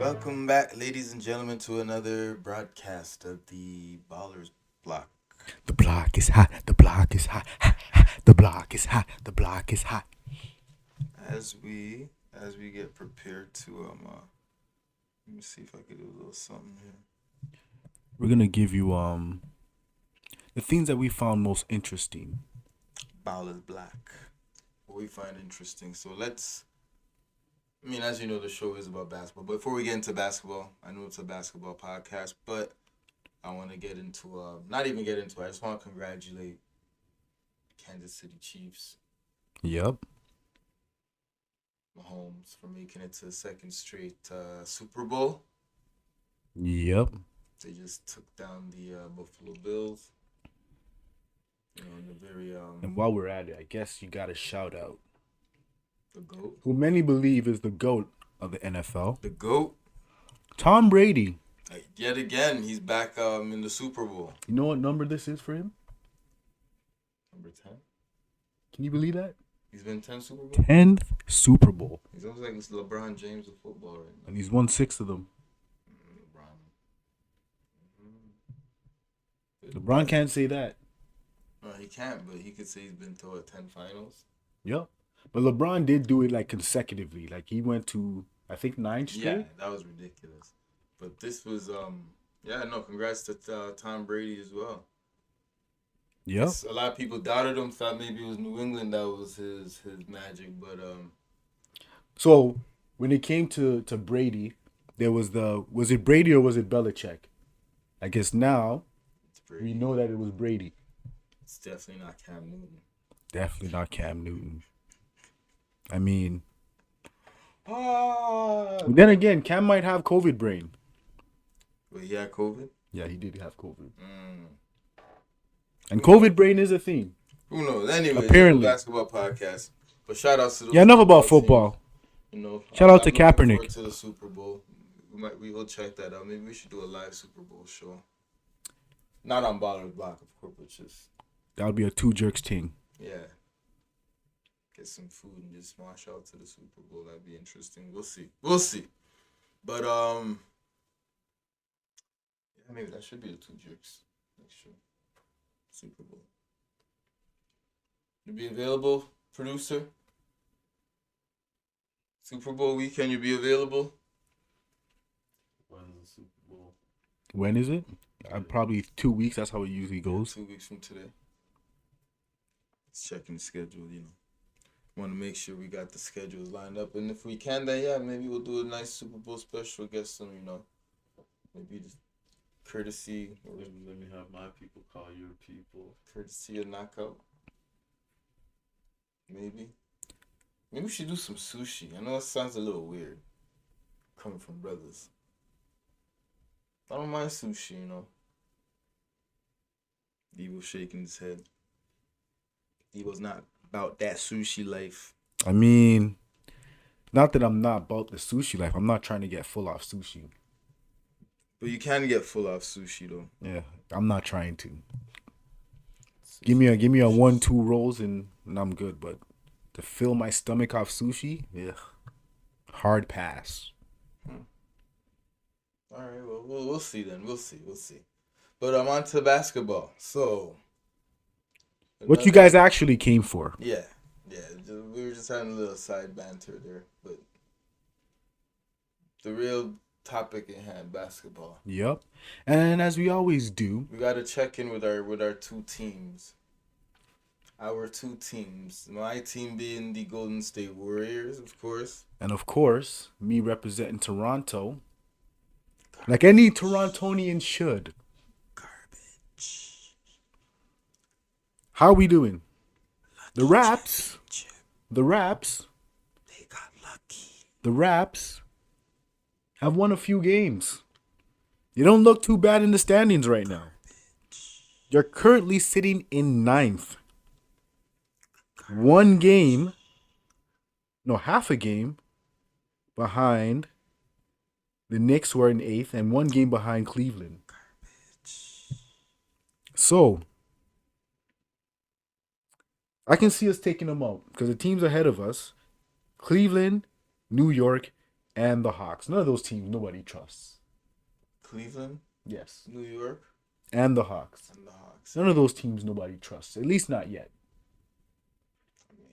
Welcome back, ladies and gentlemen, to another broadcast of the Ballers Block. The block is hot. The block is hot. The block is hot. The block is hot. As we get prepared to let me see if I could do a little something here. We're gonna give you the things that we found most interesting. Ballers Black. What we find interesting. So as you know, the show is about basketball. But before we get into basketball, I know it's a basketball podcast, but I want to get into not even get into it. I just want to congratulate Kansas City Chiefs. Yep. Maholmes for making it to the second straight Super Bowl. Yep. They just took down the Buffalo Bills. In a very And while we're at it, I guess you gotta shout out the GOAT. who many believe is the GOAT of the NFL. The GOAT. Tom Brady. Yet again, he's back in the Super Bowl. You know what number this is for him? Number 10. Can you believe that? He's been 10 Super Bowl. 10th Super Bowl. He's almost like this LeBron James of football right now. And he's won 6 of them. LeBron can't say that. No, he can't, but he could say he's been to 10 finals. Yep. But LeBron did do it like consecutively. Like he went to, I think, 9 straight. Yeah, that was ridiculous. But this was, congrats to Tom Brady as well. Yep. A lot of people doubted him, thought maybe it was New England that was his magic, but So when it came to Brady, there was it Brady or was it Belichick? I guess now we know that it was Brady. It's definitely not Cam Newton. Definitely not Cam Newton. I mean, then again, Cam might have COVID brain. But he had COVID? Yeah, he did have COVID. And COVID brain is a thing. Who knows? Anyway, apparently, basketball podcast. But shout out to the enough about football. Shout out to Kaepernick. To the Super Bowl. We will check that out. Maybe we should do a live Super Bowl show. Not on Ballers Block, of course, but just that would be a two jerks thing. Yeah. Get some food and just march out to the Super Bowl. That'd be interesting. We'll see. But maybe that should be the two jerks next year. Super Bowl. You be available, producer? Super Bowl weekend, you be available? When's the Super Bowl? When is it? Probably 2 weeks. That's how it usually goes. 2 weeks from today. Let's check the schedule, Want to make sure we got the schedules lined up. And if we can, then maybe we'll do a nice Super Bowl special. Get some, maybe just courtesy. Let me have my people call your people. Courtesy of knockout. Maybe we should do some sushi. I know it sounds a little weird coming from brothers. I don't mind sushi, Debo shaking his head. Debo's not about that sushi life. I mean, not that I'm not about the sushi life. I'm not trying to get full off sushi. But you can get full off sushi though. Yeah, I'm not trying to. Give me a 1-2 rolls and I'm good. But to fill my stomach off sushi, yeah, hard pass. All right, well, we'll see then. We'll see. But I'm on to basketball. So, what you guys actually came for? Yeah. We were just having a little side banter there, but the real topic at hand, basketball. Yep. And as we always do, we got to check in with our two teams. Our two teams. My team being the Golden State Warriors, of course. And of course, me representing Toronto. Like any Torontonian should. Garbage. How are we doing? The Raps. They got lucky. The Raps have won a few games. You don't look too bad in the standings right now. You're currently sitting in 9th. Half a game behind the Knicks, who are in 8th, and 1 game behind Cleveland. So, I can see us taking them out because the teams ahead of us, Cleveland, New York, and the Hawks. None of those teams nobody trusts. Cleveland, Yes. New York, And the Hawks. and the Hawks. None of those teams nobody trusts. At least not yet. I mean,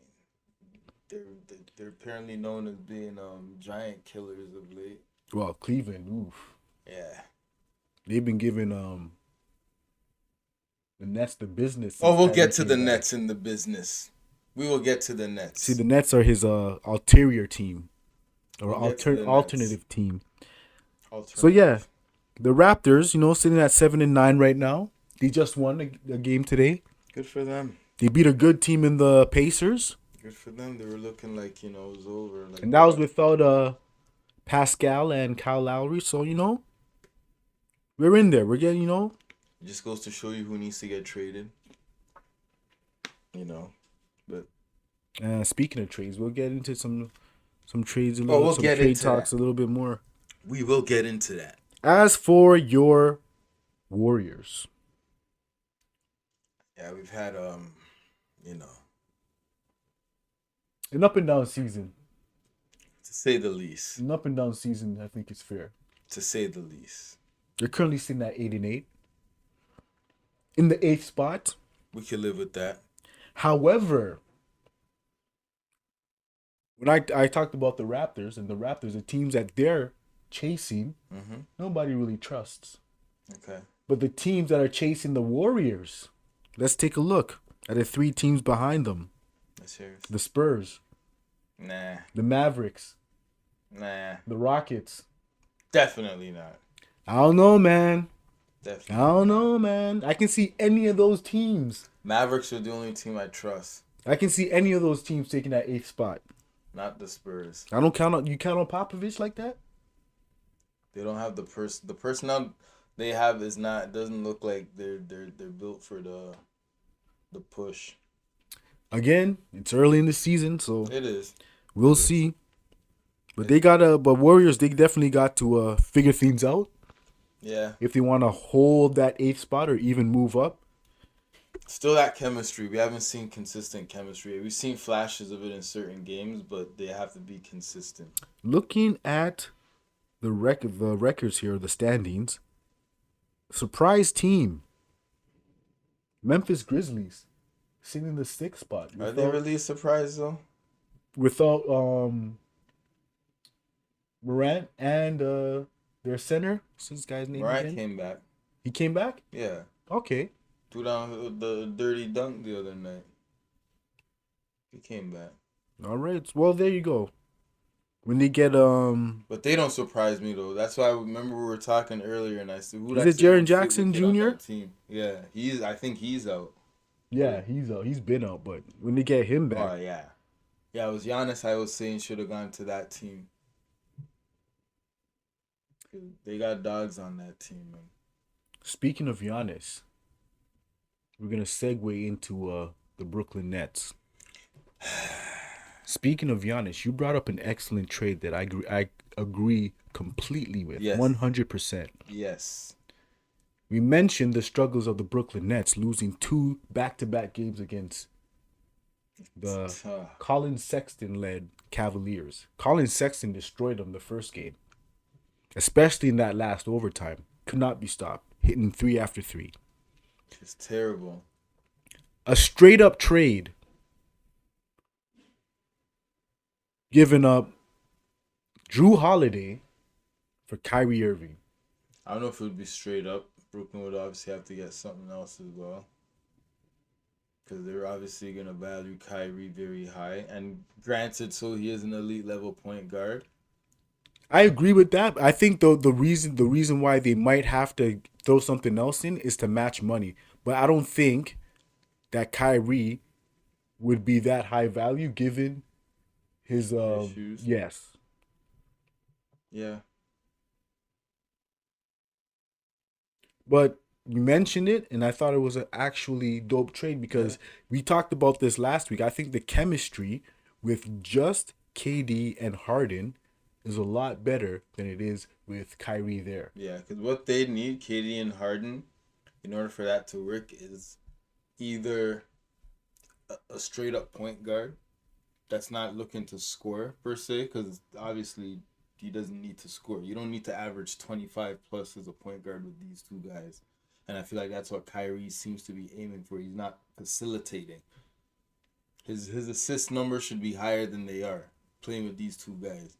they're apparently known as being giant killers of late. Well, Cleveland, oof. Yeah. They've been giving the Nets the business. Oh, we'll since get Kyrie to the came back. Nets in the business. We will get to the Nets. See, the Nets are his ulterior team. Or We'll get to the Nets. alternative team. Alternative. So yeah, the Raptors, sitting at 7-9 right now. They just won a game today. Good for them. They beat a good team in the Pacers. Good for them. They were looking like, it was over. Like, And that was without Pascal and Kyle Lowry. So, we're in there. We're getting, it just goes to show you who needs to get traded. But speaking of trades, we'll get into some trades a Oh, little we'll some get trade into talks that. a little bit more. we will get into that. As for your Warriors, Yeah, we've had an up and down season. to say the least. An up and down season, I think it's fair. To say the least. They're currently sitting at 8-8. In the 8th spot. We can live with that. However, when I talked about the Raptors, the teams that they're chasing, Mm-hmm. nobody really trusts. Okay. But the teams that are chasing the Warriors, let's take a look at the 3 teams behind them. Let's hear it. The Spurs, Nah. the Mavericks, Nah. the Rockets. Definitely not. I don't know, man. Definitely. I don't know, man. I can see any of those teams. Mavericks are the only team I trust. I can see any of those teams taking that 8th spot. Not the Spurs. I don't count on you. Count on Popovich like that? They don't have the personnel they have doesn't look like they're built for the push. Again, it's early in the season, so It is. we'll see. But Warriors, they definitely got to figure things out Yeah. if they want to hold that 8th spot or even move up. Still that chemistry. We haven't seen consistent chemistry. We've seen flashes of it in certain games, but they have to be consistent. Looking at the records here, the standings. Surprise team. Memphis Grizzlies, sitting in the 6th spot. Are they really a surprise though? Without Morant and their center. What's this guy's name Morant again? came back. He came back? Yeah. Okay. Threw down the dirty dunk the other night. He came back. All right. Well, there you go. When they get But they don't surprise me though. That's why I remember we were talking earlier, and I said, "Who?" Is it Jaren Jackson Jr.? Team. Yeah, I think he's out. Yeah, he's out. He's been out, but when they get him back, Oh yeah, yeah. It was Giannis. I was saying should have gone to that team. They got dogs on that team, man. speaking of Giannis, we're gonna segue into the Brooklyn Nets. Speaking of Giannis, you brought up an excellent trade that I agree completely with. Yes. 100%. Yes. We mentioned the struggles of the Brooklyn Nets losing 2 back-to-back games against the Tough. Colin Sexton-led Cavaliers. Colin Sexton destroyed them the first game, especially in that last overtime. Could not be stopped, hitting 3 after 3. It's terrible. A straight-up trade. Giving up Jrue Holiday for Kyrie Irving. I don't know if it would be straight up. Brooklyn would obviously have to get something else as well. Because they're obviously going to value Kyrie very high. And granted, so he is an elite level point guard. I agree with that. I think the reason why they might have to throw something else in is to match money. But I don't think that Kyrie would be that high value given his Issues. yes. Yeah. But you mentioned it, and I thought it was an actually dope trade because we talked about this last week. I think the chemistry with just KD and Harden is a lot better than it is with Kyrie there. Yeah, because what they need, KD and Harden, in order for that to work, is either a straight up point guard that's not looking to score per se, because obviously he doesn't need to score. You don't need to average 25 plus as a point guard with these two guys. And I feel like that's what Kyrie seems to be aiming for. He's not facilitating. His assist numbers should be higher than they are playing with these two guys.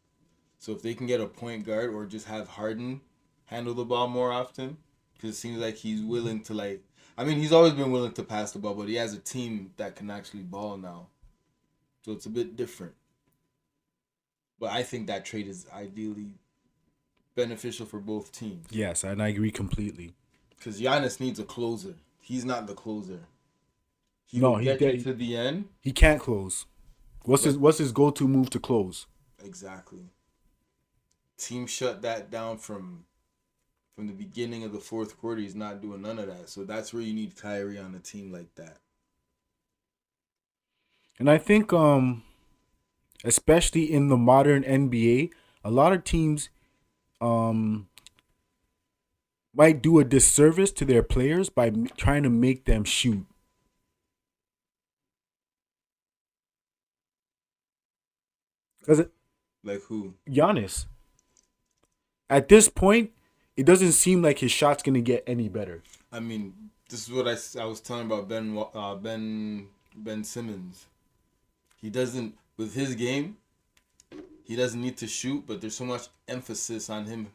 So if they can get a point guard or just have Harden handle the ball more often, because it seems like he's willing to he's always been willing to pass the ball, but he has a team that can actually ball now. So it's a bit different. But I think that trade is ideally beneficial for both teams. Yes, and I agree completely. Because Giannis needs a closer. He's not the closer. He get you to the end. He can't close. What's his go-to move to close? Exactly. Team shut that down from the beginning of the fourth quarter. He's not doing none of that. So that's where you need Kyrie on a team like that. And I think, especially in the modern NBA, a lot of teams might do a disservice to their players by trying to make them shoot. Like who? Giannis. At this point, it doesn't seem like his shot's gonna get any better. I mean, this is what I was telling about Ben Simmons. He doesn't, with his game, he doesn't need to shoot, but there's so much emphasis on him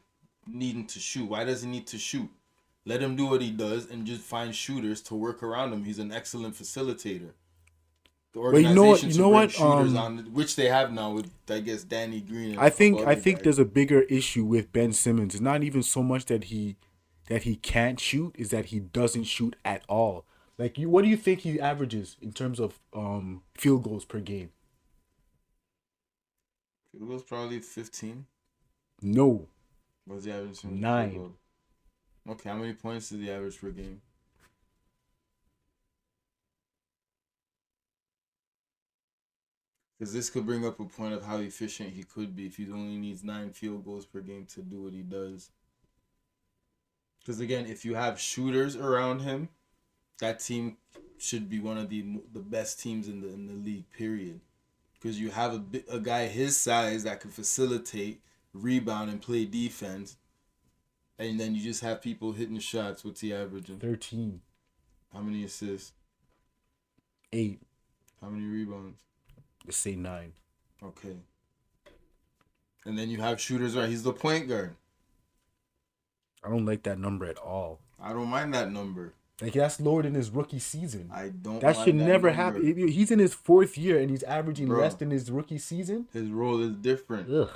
needing to shoot. Why does he need to shoot? Let him do what he does and just find shooters to work around him. He's an excellent facilitator. The organization you know what? Shooters on, which they have now with, I guess, Danny Green. And I think there's a bigger issue with Ben Simmons. It's not even so much that he can't shoot, is that he doesn't shoot at all. Like, what do you think he averages in terms of field goals per game? Field goals probably 15. No. What's the average? 9. Okay, how many points is the average per game? Because this could bring up a point of how efficient he could be if he only needs 9 field goals per game to do what he does. Because again, if you have shooters around him, that team should be one of the best teams in the league. Period. Because you have a guy his size that can facilitate, rebound, and play defense, and then you just have people hitting shots. What's he averaging? 13. How many assists? 8. How many rebounds? Let's say 9. Okay. And then you have shooters, right? He's the point guard. I don't like that number at all. I don't mind that number. Like, that's lower than his rookie season. I don't. That should never happen. He's in his 4th year and he's averaging less than his rookie season. His role is different. Ugh.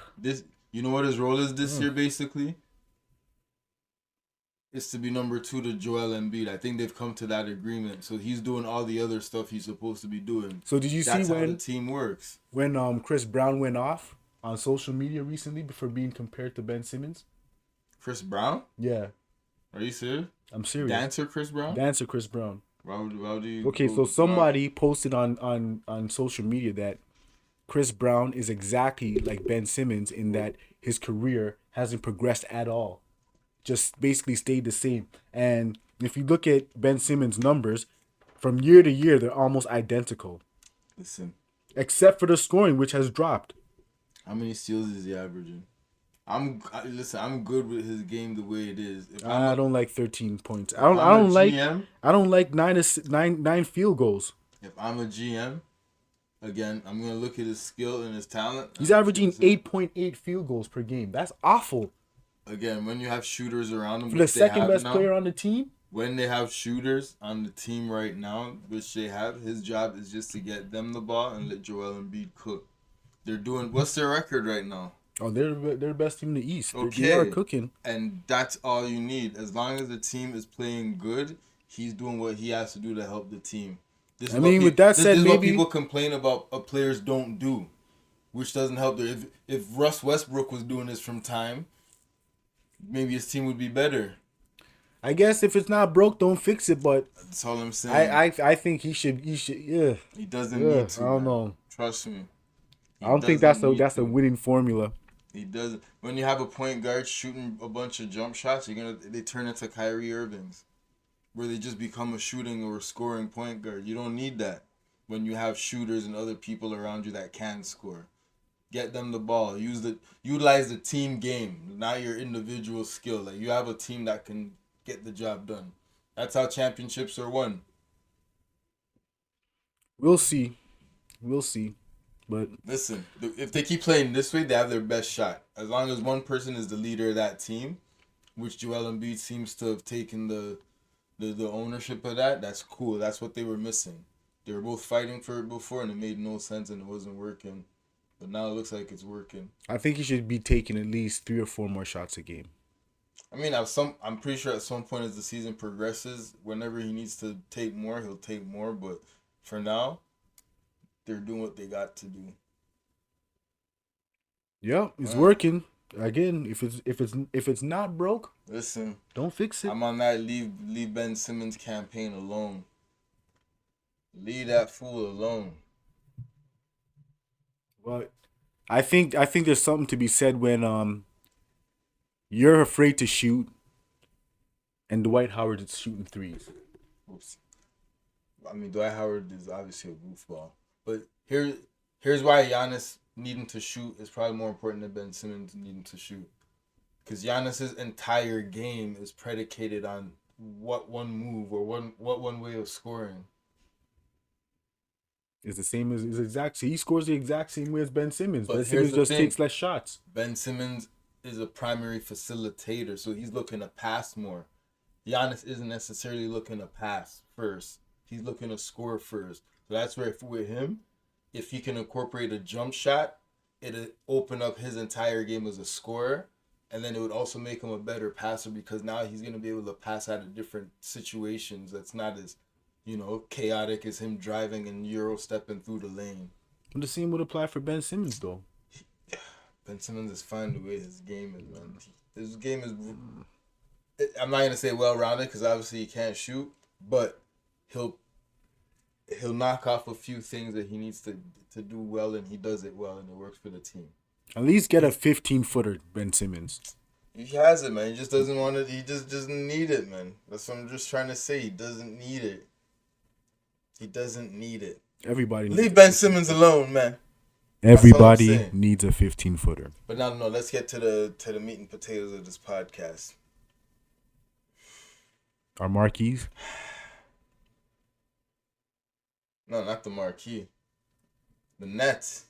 You know what his role is this year, basically? It's to be number 2 to Joel Embiid. I think they've come to that agreement. So he's doing all the other stuff he's supposed to be doing. So did you see That's how when the team works? When Chris Brown went off on social media recently for being compared to Ben Simmons? Chris Brown? Yeah. Are you serious? I'm serious. Dancer Chris Brown? Dancer Chris Brown. Why would you? Okay, so somebody posted on social media that Chris Brown is exactly like Ben Simmons in that his career hasn't progressed at all. Just basically stayed the same. And if you look at Ben Simmons' numbers, from year to year, they're almost identical. Listen. Except for the scoring, which has dropped. How many steals is he averaging? I'm good with his game the way it is. I don't like 13 points. I don't like nine field goals. If I'm a GM, again, I'm gonna look at his skill and his talent. He's averaging 8.8 field goals per game. That's awful. Again, when you have shooters around him, for the second best player on the team. When they have shooters on the team right now, which they have, his job is just to get them the ball and let Joel Embiid cook. They're doing. What's their record right now? Oh, they're the best team in the East. Okay. They are cooking. And that's all you need. As long as the team is playing good, he's doing what he has to do to help the team. This is what people complain about players don't do, which doesn't help. If Russ Westbrook was doing this from time, maybe his team would be better. I guess if it's not broke, don't fix it. But that's all I'm saying. I think he should. Yeah. He doesn't need to. I don't know. Trust me. I don't think that's a winning formula. He doesn't. When you have a point guard shooting a bunch of jump shots, they turn into Kyrie Irvings, where they just become a shooting or scoring point guard. You don't need that when you have shooters and other people around you that can score. Get them the ball. Utilize the team game, not your individual skill. Like you have a team that can get the job done. That's how championships are won. We'll see. We'll see. But Listen, if they keep playing this way, they have their best shot. As long as one person is the leader of that team, which Joel Embiid seems to have taken the ownership of that, that's cool. That's what they were missing. They were both fighting for it before, and it made no sense, and it wasn't working. But now it looks like it's working. I think he should be taking at least 3 or 4 more shots a game. I mean, I'm pretty sure at some point as the season progresses, whenever he needs to take more, he'll take more. But for now, they're doing what they got to do. Yeah, it's working. Again, if it's not broke, listen, don't fix it. I'm on that leave Ben Simmons campaign alone. Leave that fool alone. But I think there's something to be said when you're afraid to shoot, and Dwight Howard is shooting threes. Oops. I mean, Dwight Howard is obviously a goofball, but here's why Giannis needing to shoot is probably more important than Ben Simmons needing to shoot, because Giannis's entire game is predicated on what one move or what one way of scoring. It's the same as he scores the exact same way as Ben Simmons. But Ben Simmons just takes less shots. Ben Simmons is a primary facilitator, so he's looking to pass more. Giannis isn't necessarily looking to pass first. He's looking to score first. So that's where with him, if he can incorporate a jump shot, it'll open up his entire game as a scorer. And then it would also make him a better passer because now he's going to be able to pass out of different situations that's not as, chaotic as him driving and Euro stepping through the lane. The same would apply for Ben Simmons, though. Ben Simmons is fine the way his game is, man. His game is, I'm not going to say well-rounded because obviously he can't shoot, but he'll knock off a few things that he needs to do well, and he does it well, and it works for the team. At least get a 15-footer, Ben Simmons. He has it, man. He just doesn't want it. He just doesn't need it, man. That's what I'm just trying to say. He doesn't need it. He doesn't need it. Everybody leave Ben Simmons alone, man. Everybody needs a 15-footer. But no. Let's get to the meat and potatoes of this podcast. Our marquees. No, not the marquee. The Nets.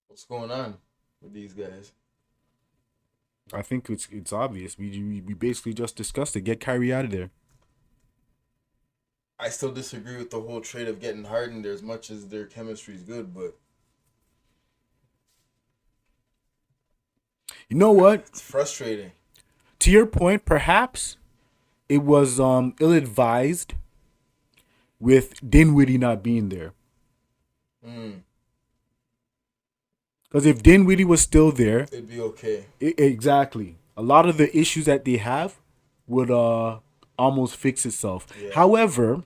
What's going on with these guys? I think it's obvious. We basically just discussed it. Get Kyrie out of there. I still disagree with the whole trade of getting Harden there as much as their chemistry is good, but you know what? It's frustrating. To your point, perhaps it was ill-advised with Dinwiddie not being there. Because if Dinwiddie was still there, it'd be okay. Exactly. A lot of the issues that they have would almost fix itself. Yeah. However,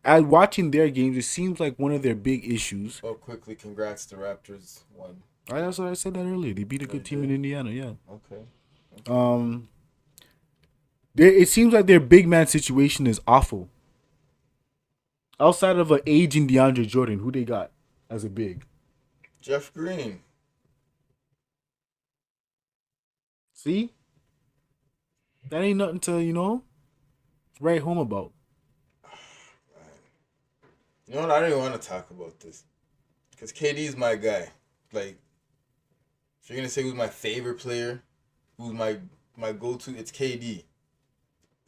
as watching their games, it seems like one of their big issues. Oh, quickly, congrats, the Raptors won. That's what I said that earlier. They beat a good team in Indiana. Yeah. Okay. It seems like their big man situation is awful. Outside of an aging DeAndre Jordan, who they got as a big? Jeff Green. See? That ain't nothing to, write home about. You know what? I don't even want to talk about this. Because KD's my guy. Like, if you're going to say who's my favorite player, who's my go-to, it's KD.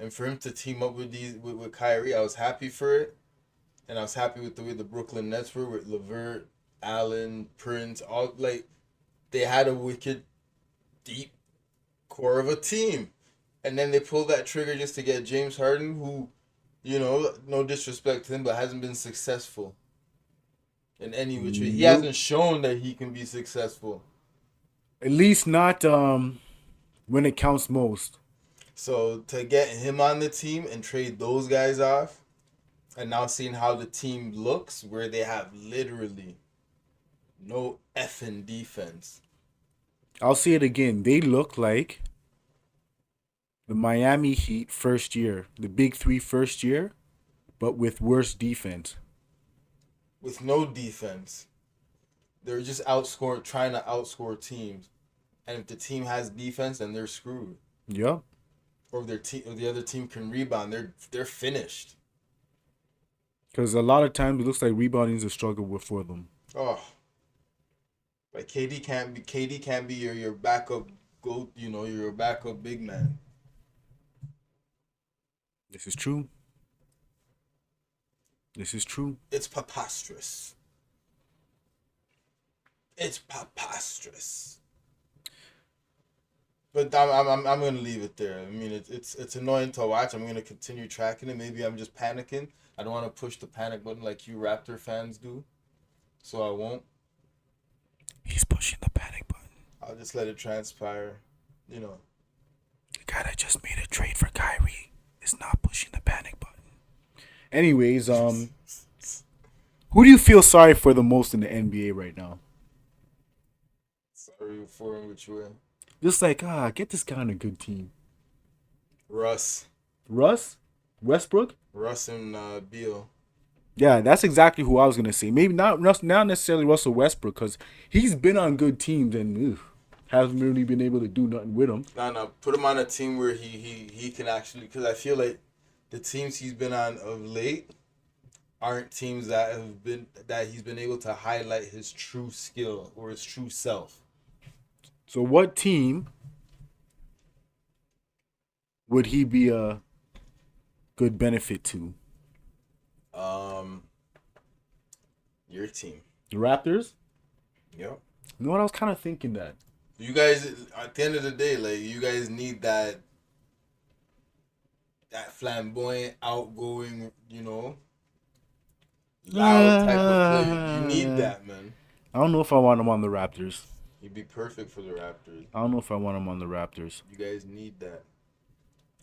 And for him to team up with Kyrie, I was happy for it. And I was happy with the way the Brooklyn Nets were with LeVert, Allen, Prince, all they had a wicked, deep core of a team. And then they pulled that trigger just to get James Harden, who, no disrespect to him, but hasn't been successful in any which way. He hasn't shown that he can be successful. At least not when it counts most. So to get him on the team and trade those guys off, and now seeing how the team looks, where they have literally no effing defense. I'll say it again. They look like the Miami Heat first year, the Big Three first year, but with worse defense. With no defense. They're just trying to outscore teams. And if the team has defense, then they're screwed. Yep. Or if the other team can rebound, they're finished. Because a lot of times it looks like rebounding is a struggle for them. Oh, like KD can't be your backup your backup big man. This is true. This is true. It's preposterous. It's preposterous. But I'm gonna leave it there. I mean, it's annoying to watch. I'm gonna continue tracking it. Maybe I'm just panicking. I don't want to push the panic button like you Raptor fans do, so I won't. He's pushing the panic button. I'll just let it transpire. You know. The guy that just made a trade for Kyrie is not pushing the panic button. Anyways, who do you feel sorry for the most in the NBA right now? Sorry for him, which way? Just like, get this guy on a good team. Russ? Westbrook? Russ and Beal. Yeah, that's exactly who I was gonna say. Maybe not necessarily Russell Westbrook, because he's been on good teams and hasn't really been able to do nothing with them. No, put him on a team where he can actually, because I feel like the teams he's been on of late aren't teams that he's been able to highlight his true skill or his true self. So what team would he be a good benefit to? Your team. The Raptors? Yep. You know what? I was kind of thinking that. You guys, at the end of the day, like, you guys need that flamboyant, outgoing, loud type of player. You need that, man. I don't know if I want him on the Raptors. He'd be perfect for the Raptors. I don't know if I want him on the Raptors. You guys need that.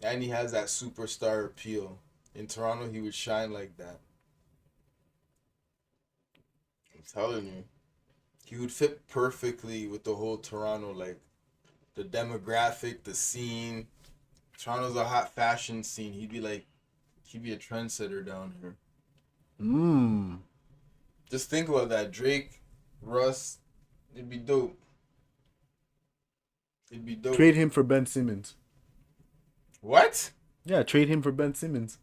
And he has that superstar appeal. In Toronto, he would shine like that. I'm telling you. He would fit perfectly with the whole Toronto, like, the demographic, the scene. Toronto's a hot fashion scene. He'd be a trendsetter down here. Just think about that. Drake, Russ, it'd be dope. Trade him for Ben Simmons. What? Yeah, trade him for Ben Simmons.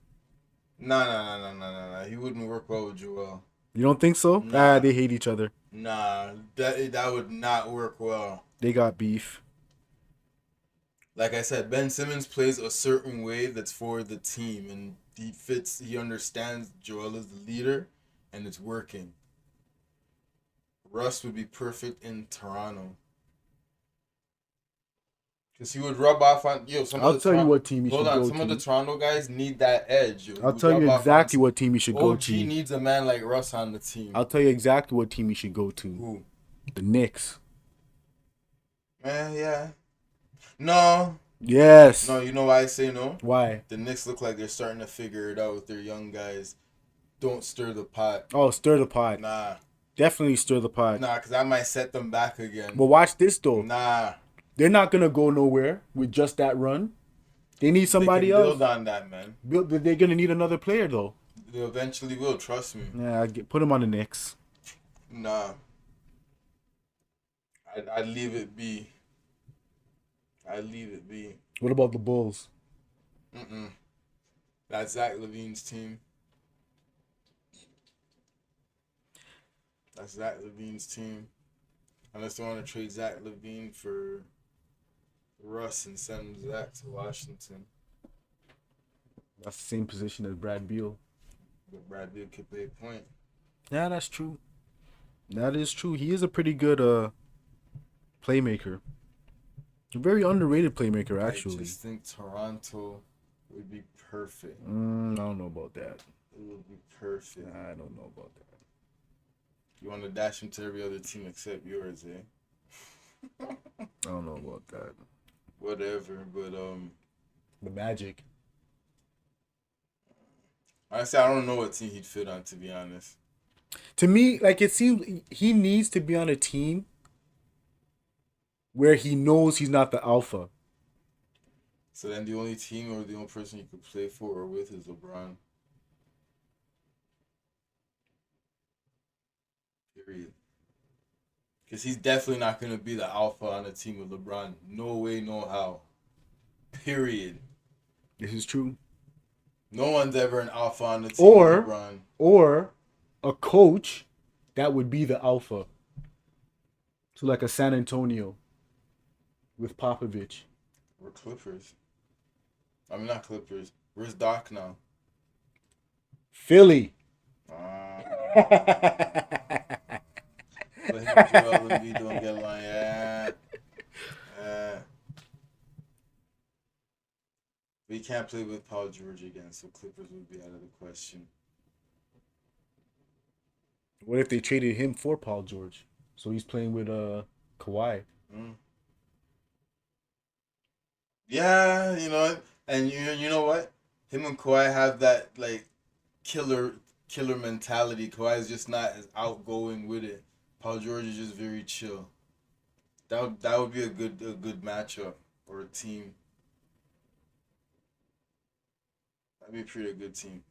No. He wouldn't work well with Joel. You don't think so? Nah. They hate each other. Nah, that would not work well. They got beef. Like I said, Ben Simmons plays a certain way that's for the team, and he understands Joel is the leader, and it's working. Russ would be perfect in Toronto. Because he would rub off on I'll tell you what team you should go to. Hold on, some of the Toronto guys need that edge. I'll tell you exactly what team you should go OG to. needs a man like Russ on the team. I'll tell you exactly what team you should go to. Who? The Knicks. Man, yeah. No. Yes. No, you know why I say no? Why? The Knicks look like they're starting to figure it out with their young guys. Don't stir the pot. Oh, stir the pot. Nah. Definitely stir the pot. Nah, because I might set them back again. But watch this, though. Nah. They're not going to go nowhere with just that run. They need somebody else. Build on that, man. They're going to need another player, though. They eventually will, trust me. Yeah, put him on the Knicks. Nah. I'd leave it be. What about the Bulls? That's Zach LaVine's team. Unless they want to trade Zach LaVine for Russ and send Zach to Washington. That's the same position as Brad Beal. But Brad Beal could play a point. Yeah, that's true. That is true. He is a pretty good playmaker. A very underrated playmaker, actually. I just think Toronto would be perfect. I don't know about that. It would be perfect. I don't know about that. You want to dash him to every other team except yours, eh? I don't know about that. Whatever, but The Magic. honestly, I don't know what team he'd fit on, to be honest. To me, like, it seems he needs to be on a team where he knows he's not the alpha. So then the only team or the only person you could play for or with is LeBron. Period. Because he's definitely not going to be the alpha on a team with LeBron. No way, no how. Period. This is true. No one's ever an alpha on the team with LeBron. Or a coach that would be the alpha. So like a San Antonio with Popovich. We're Clippers. I mean, not Clippers. Where's Doc now? Philly. Let him Joel Embiid don't get line. We can't play with Paul George again, so Clippers would be out of the question. What if they traded him for Paul George? So he's playing with Kawhi. Yeah, you know, and you know what? Him and Kawhi have that like killer mentality. Kawhi is just not as outgoing with it. Paul George is just very chill. That would be a good matchup or a team. That'd be a pretty good team.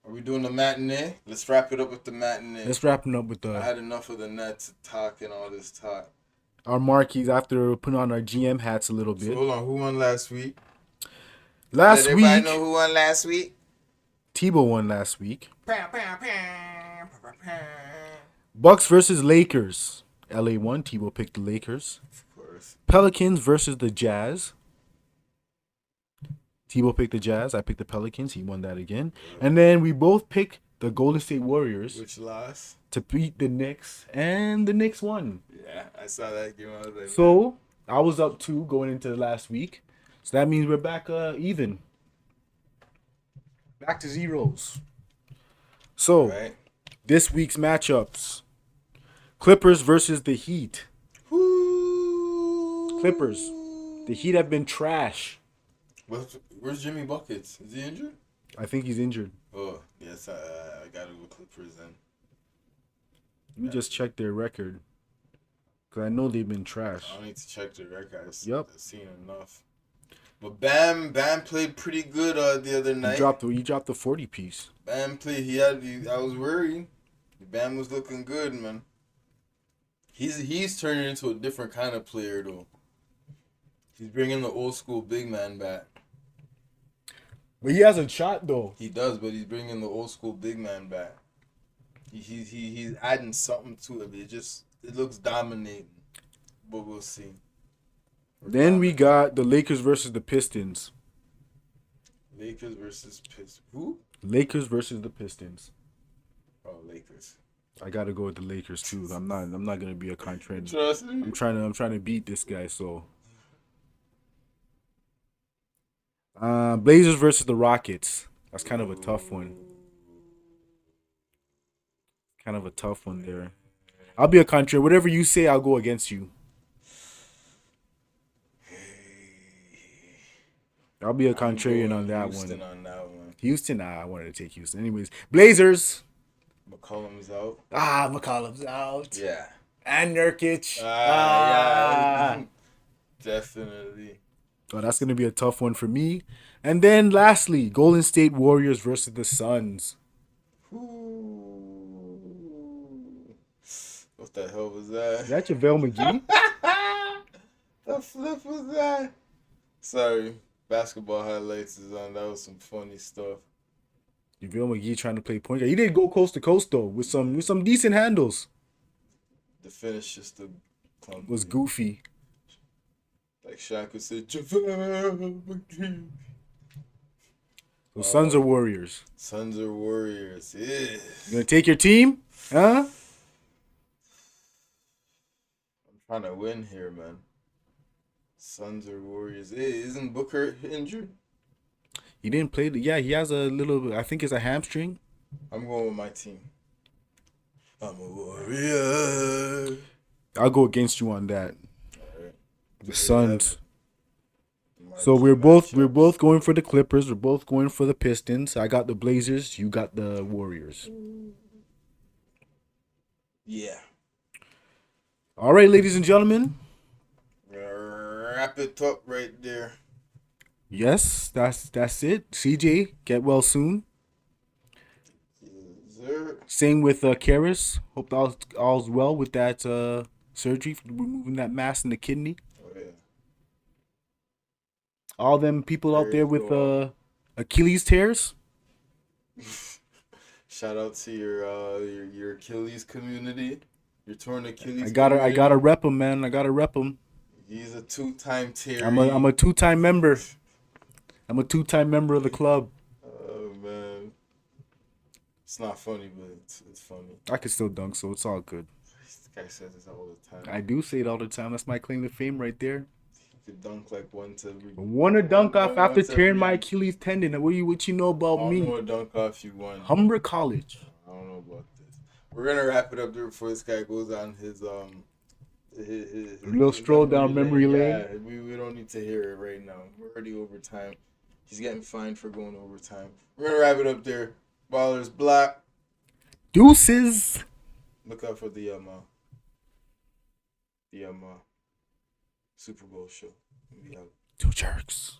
Are we doing the matinee? Let's wrap it up with the matinee. Let's wrap it up with I had enough of the Nets talk and all this talk. Our marquees after putting on our GM hats a little bit. So hold on, who won last week? Last Let week, everybody know who won last week. Teebo won last week. Bucks versus Lakers. LA won. Teebo picked the Lakers. Of course. Pelicans versus the Jazz. Teebo picked the Jazz. I picked the Pelicans. He won that again. And then we both picked the Golden State Warriors. Which lost? To beat the Knicks. And the Knicks won. Yeah, I saw that game. I was like, so, I was up 2 going into the last week. So that means we're back even. Back to zeros. So, right. This week's matchups. Clippers versus the Heat. Ooh. Clippers. The Heat have been trash. Where's Jimmy Buckets? Is he injured? I think he's injured. Oh, yes. I got to go Clippers then. Let me just check their record. Because I know they've been trash. I don't need to check their record. I've seen enough. But Bam played pretty good the other night. He dropped the 40 piece. Bam played. I was worried. Bam was looking good, man. He's turning into a different kind of player though. He's bringing the old school big man back. But he hasn't shot though. He does, but he's bringing the old school big man back. He's adding something to it. It looks dominating, but we'll see. Then we got the Lakers versus the Pistons. Lakers versus Pistons. Who? Lakers versus the Pistons. Oh, Lakers. I gotta go with the Lakers too. I'm not gonna be a contrarian. Trust me. I'm trying to beat this guy. So, Blazers versus the Rockets. That's kind of a tough one. Kind of a tough one there. I'll be a contrarian. Whatever you say, I'll go against you. I'll be a contrarian on that Houston one. On that one. Houston, I wanted to take Houston. Anyways, Blazers. McCollum's out. McCollum's out. Yeah. And Nurkic. Yeah. Definitely. Oh, that's going to be a tough one for me. And then lastly, Golden State Warriors versus the Suns. Ooh. What the hell was that? Is that JaVale McGee? The flip was that? Sorry. Basketball highlights is on. That was some funny stuff. JaVale McGee trying to play point guard. He did go coast to coast though with some decent handles. The finish just was goofy. Like Shaq would say, JaVale McGee. So Suns or Warriors? Suns or Warriors. Yeah. You gonna take your team? Huh? I'm trying to win here, man. Suns or Warriors. Hey, isn't Booker injured? He didn't play. He has a little. I think it's a hamstring. I'm going with my team. I'm a warrior. I'll go against you on that. All right. The Suns. So we're both going for the Clippers. We're both going for the Pistons. I got the Blazers. You got the Warriors. Yeah. All right, ladies and gentlemen. Wrap it up right there. Yes, that's it. CJ, get well soon. Yes, sir. Same with Karis. Hope all's well with that surgery for removing that mass in the kidney. Oh yeah. All them people out there Prayers with go out. Achilles tears. Shout out to your Achilles community, your torn Achilles. I gotta rep him, man. I gotta rep him. He's a two-time Terry. I'm a 2-time member. I'm a 2-time member of the club. Oh man, it's not funny, but it's funny. I can still dunk, so it's all good. This guy says this all the time. I do say it all the time. That's my claim to fame right there. He could dunk like once every. Want to dunk off after once tearing my every- Achilles tendon. What you know about I don't me? know what dunk off you won. Humber College. I don't know about this. We're gonna wrap it up there before this guy goes on his Little stroll down memory lane. Yeah, we don't need to hear it right now. We're already over time. He's getting fined for going overtime. We're gonna wrap it up there. Ballers Black. Deuces. Look out for the Super Bowl show. We out. Two jerks.